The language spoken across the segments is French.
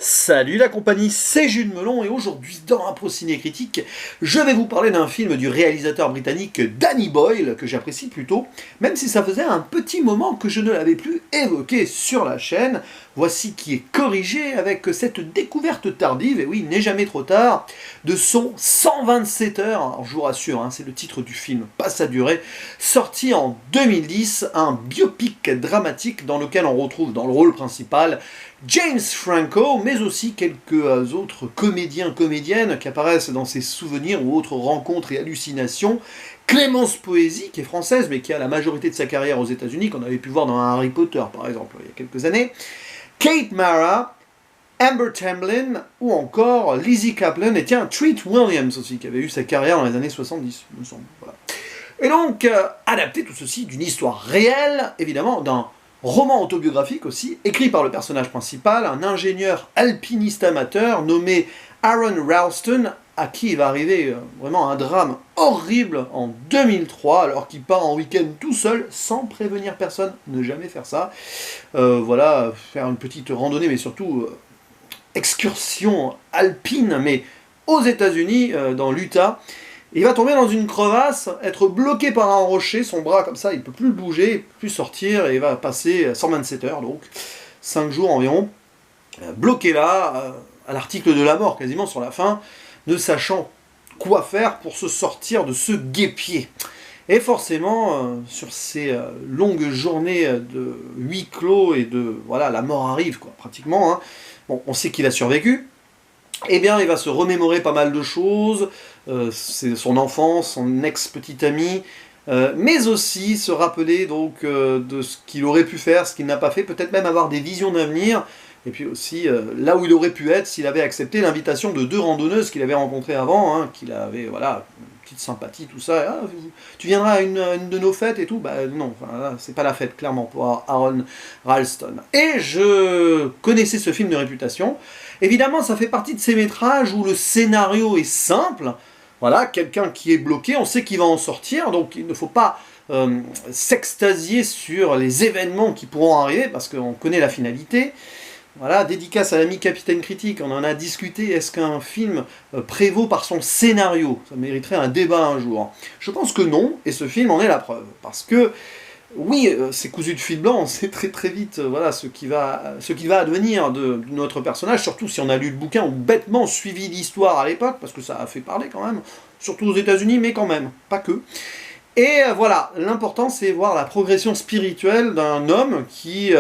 Salut la compagnie, c'est Jules Melon et aujourd'hui dans Impro Ciné Critique, je vais vous parler d'un film du réalisateur britannique Danny Boyle, que j'apprécie plutôt, même si ça faisait un petit moment que je ne l'avais plus évoqué sur la chaîne. Voici qui est corrigé avec cette découverte tardive, et oui, il n'est jamais trop tard, de son 127 heures, alors je vous rassure, c'est le titre du film, pas sa durée, sorti en 2010, un biopic dramatique dans lequel on retrouve dans le rôle principal James Franco, mais aussi quelques autres comédiennes qui apparaissent dans ses souvenirs ou autres rencontres et hallucinations. Clémence Poésy, qui est française, mais qui a la majorité de sa carrière aux États-Unis, qu'on avait pu voir dans Harry Potter, par exemple, il y a quelques années. Kate Mara, Amber Tamblyn, ou encore Lizzie Kaplan, et tiens, Treat Williams aussi, qui avait eu sa carrière dans les années 70, il me semble. Voilà. Et donc, adapté tout ceci d'une histoire réelle, évidemment, d'un roman autobiographique aussi, écrit par le personnage principal, un ingénieur alpiniste amateur nommé Aaron Ralston, à qui il va arriver vraiment un drame horrible en 2003, alors qu'il part en week-end tout seul, sans prévenir personne, ne jamais faire ça. Voilà, faire une petite randonnée, mais surtout excursion alpine, mais aux États-Unis, dans l'Utah. Il va tomber dans une crevasse, être bloqué par un rocher, son bras comme ça, il ne peut plus le bouger, il ne peut plus sortir, et il va passer 127 heures, donc 5 jours environ, bloqué là, à l'article de la mort, quasiment sur la fin, ne sachant quoi faire pour se sortir de ce guêpier. Et forcément, sur ces longues journées de huis clos et de... Voilà, la mort arrive, quoi, pratiquement. Bon, on sait qu'il a survécu. Eh bien, il va se remémorer pas mal de choses, c'est son enfance, son ex-petite amie, mais aussi se rappeler donc de ce qu'il aurait pu faire, ce qu'il n'a pas fait, peut-être même avoir des visions d'avenir, et puis aussi là où il aurait pu être s'il avait accepté l'invitation de 2 randonneuses qu'il avait rencontrées avant, qu'il avait, voilà, une petite sympathie, tout ça. Tu viendras à une de nos fêtes et tout? Bah non, enfin, c'est pas la fête, clairement, pour Aaron Ralston. Et je connaissais ce film de réputation. Évidemment, ça fait partie de ces métrages où le scénario est simple. Voilà, quelqu'un qui est bloqué, on sait qu'il va en sortir, donc il ne faut pas s'extasier sur les événements qui pourront arriver, parce qu'on connaît la finalité. Voilà, dédicace à l'ami Capitaine Critique, on en a discuté, est-ce qu'un film prévaut par son scénario? Ça mériterait un débat un jour. Je pense que non, et ce film en est la preuve, parce que oui, c'est cousu de fil blanc, on sait très très vite voilà, ce qui va advenir de notre personnage, surtout si on a lu le bouquin ou bêtement suivi l'histoire à l'époque, parce que ça a fait parler quand même, surtout aux États-Unis, mais quand même, pas que. Et voilà, l'important c'est voir la progression spirituelle d'un homme qui...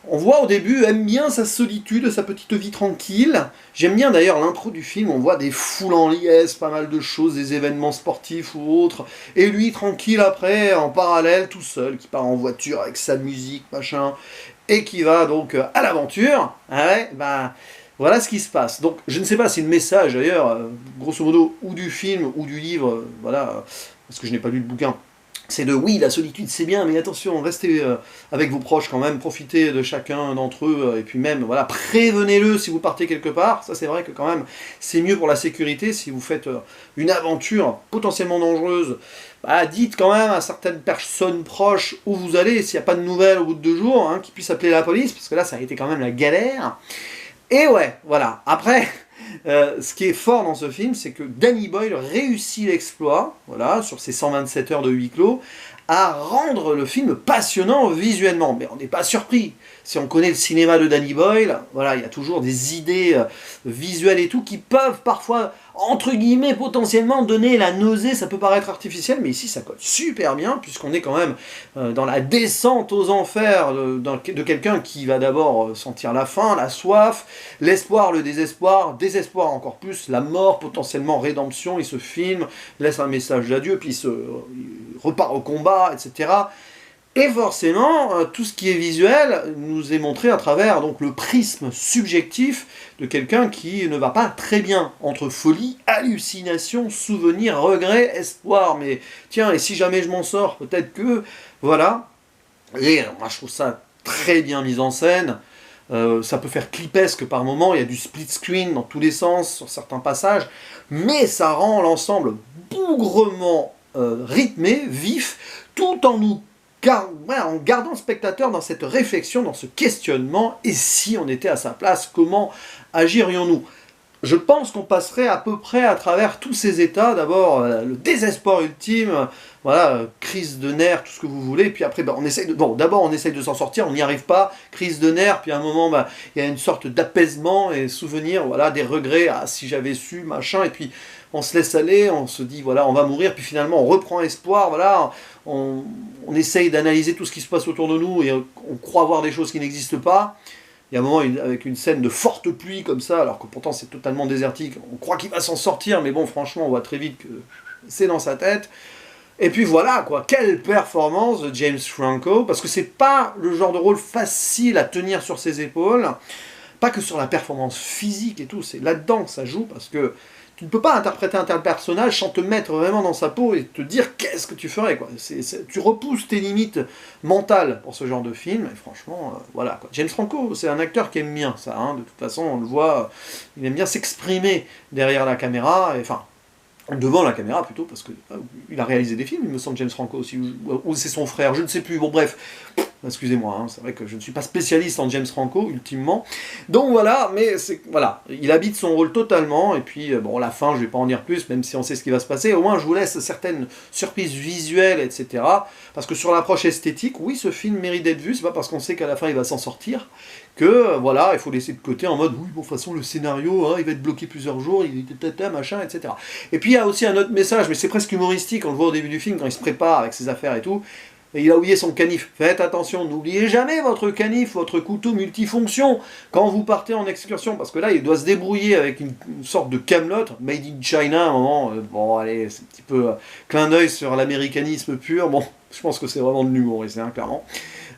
on voit au début, aime bien sa solitude, sa petite vie tranquille. J'aime bien d'ailleurs l'intro du film, on voit des foules en liesse, pas mal de choses, des événements sportifs ou autres. Et lui, tranquille après, en parallèle, tout seul, qui part en voiture avec sa musique, machin, et qui va donc à l'aventure. Voilà ce qui se passe. Donc je ne sais pas si le message d'ailleurs, grosso modo, ou du film, ou du livre, voilà, parce que je n'ai pas lu le bouquin, c'est de oui, la solitude c'est bien, mais attention, restez avec vos proches quand même, profitez de chacun d'entre eux, et puis même, voilà, prévenez-le si vous partez quelque part. Ça c'est vrai que quand même, c'est mieux pour la sécurité si vous faites une aventure potentiellement dangereuse. Dites quand même à certaines personnes proches où vous allez, s'il n'y a pas de nouvelles au bout de 2 jours, qu'ils puissent appeler la police, parce que là ça a été quand même la galère. Et ouais, voilà, après... ce qui est fort dans ce film, c'est que Danny Boyle réussit l'exploit, voilà, sur ses 127 heures de huis clos, à rendre le film passionnant visuellement. Mais on n'est pas surpris. Si on connaît le cinéma de Danny Boyle, voilà, il y a toujours des idées visuelles et tout qui peuvent parfois, entre guillemets, potentiellement donner la nausée. Ça peut paraître artificiel, mais ici ça colle super bien, puisqu'on est quand même dans la descente aux enfers de quelqu'un qui va d'abord sentir la faim, la soif, l'espoir, le désespoir, désespoir encore plus, la mort, potentiellement rédemption. Il se filme, laisse un message d'adieu, puis il repart au combat, etc. Et forcément, tout ce qui est visuel nous est montré à travers donc, le prisme subjectif de quelqu'un qui ne va pas très bien, entre folie, hallucination, souvenir, regret, espoir. Mais tiens, et si jamais je m'en sors, peut-être que... Voilà. Et moi je trouve ça très bien mis en scène. Ça peut faire clipesque par moment, il y a du split screen dans tous les sens, sur certains passages, mais ça rend l'ensemble bougrement rythmé, vif, tout en nous en gardant le spectateur dans cette réflexion, dans ce questionnement, et si on était à sa place, comment agirions-nous? Je pense qu'on passerait à peu près à travers tous ces états. D'abord, le désespoir ultime, voilà, crise de nerfs, tout ce que vous voulez, puis après, on essaye de... Bon, d'abord, on essaye de s'en sortir, on n'y arrive pas, crise de nerfs, puis à un moment, il y a une sorte d'apaisement et souvenir, voilà, des regrets, ah, si j'avais su, machin, et puis on se laisse aller, on se dit, voilà, on va mourir, puis finalement, on reprend espoir, voilà, on essaye d'analyser tout ce qui se passe autour de nous, et on croit voir des choses qui n'existent pas. Il y a un moment avec une scène de forte pluie comme ça, alors que pourtant c'est totalement désertique. On croit qu'il va s'en sortir, mais bon, franchement, on voit très vite que c'est dans sa tête. Et puis voilà, quoi, quelle performance de James Franco, parce que c'est pas le genre de rôle facile à tenir sur ses épaules, pas que sur la performance physique et tout, c'est là-dedans que ça joue, parce que tu ne peux pas interpréter un tel personnage sans te mettre vraiment dans sa peau et te dire qu'est-ce que tu ferais, quoi. Tu repousses tes limites mentales pour ce genre de film, et franchement, voilà, quoi. James Franco, c'est un acteur qui aime bien ça, hein. De toute façon, on le voit, il aime bien s'exprimer derrière la caméra, enfin, devant la caméra plutôt, parce qu'il a réalisé des films, il me semble, James Franco aussi, ou c'est son frère, je ne sais plus, bon bref, excusez-moi, hein, c'est vrai que je ne suis pas spécialiste en James Franco, ultimement, donc voilà, mais voilà, il habite son rôle totalement, et puis, bon, la fin, je ne vais pas en dire plus, même si on sait ce qui va se passer, au moins je vous laisse certaines surprises visuelles, etc., parce que sur l'approche esthétique, oui, ce film mérite d'être vu, c'est pas parce qu'on sait qu'à la fin il va s'en sortir, que, voilà, il faut laisser de côté en mode, oui, bon, de toute façon, le scénario, hein, il va être bloqué plusieurs jours, il est machin, etc. Et puis il y a aussi un autre message, mais c'est presque humoristique, on le voit au début du film, quand il se prépare avec ses affaires et tout, et il a oublié son canif. Faites attention, n'oubliez jamais votre canif, votre couteau multifonction, quand vous partez en excursion, parce que là, il doit se débrouiller avec une sorte de Camelot, made in China, à un moment, bon, allez, c'est un petit peu clin d'œil sur l'américanisme pur, bon, je pense que c'est vraiment de l'humour, hein, clairement.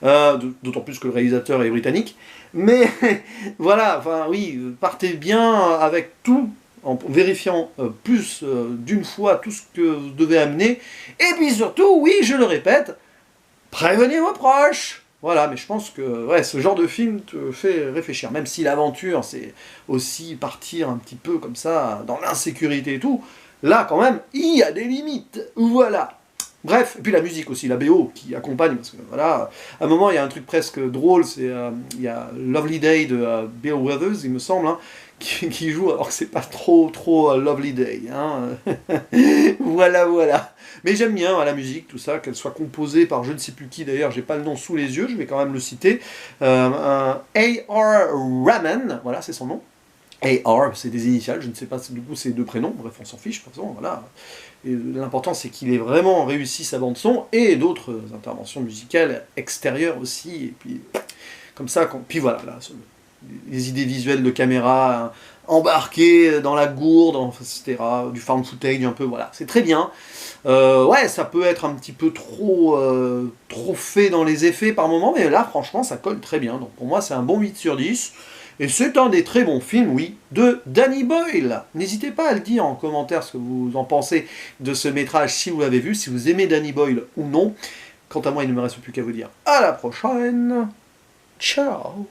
D'autant plus que le réalisateur est britannique. Mais voilà, enfin oui, partez bien avec tout, en vérifiant plus d'une fois tout ce que vous devez amener. Et puis surtout, oui, je le répète, prévenez vos proches. Voilà, mais je pense que ouais, ce genre de film te fait réfléchir. Même si l'aventure, c'est aussi partir un petit peu comme ça, dans l'insécurité et tout, là quand même, il y a des limites. Voilà. Bref, et puis la musique aussi, la BO qui accompagne, parce que voilà, à un moment il y a un truc presque drôle, c'est il y a Lovely Day de Bill Withers, il me semble, hein, qui joue, alors que c'est pas trop Lovely Day, hein. Voilà, voilà. Mais j'aime bien la musique, tout ça, qu'elle soit composée par je ne sais plus qui d'ailleurs, j'ai pas le nom sous les yeux, je vais quand même le citer, A.R. Rahman, voilà, c'est son nom. A.R., c'est des initiales, je ne sais pas, du coup c'est deux prénoms, bref on s'en fiche, de toute façon, voilà. L'important c'est qu'il ait vraiment réussi sa bande-son, et d'autres interventions musicales extérieures aussi, et puis comme ça, puis voilà, là, les idées visuelles de caméra embarquées dans la gourde, etc., du found footage un peu, voilà, c'est très bien. Ouais, ça peut être un petit peu trop fait dans les effets par moment, mais là franchement ça colle très bien, donc pour moi c'est un bon 8 sur 10. Et c'est un des très bons films, oui, de Danny Boyle. N'hésitez pas à le dire en commentaire ce que vous en pensez de ce métrage, si vous l'avez vu, si vous aimez Danny Boyle ou non. Quant à moi, il ne me reste plus qu'à vous dire à la prochaine. Ciao.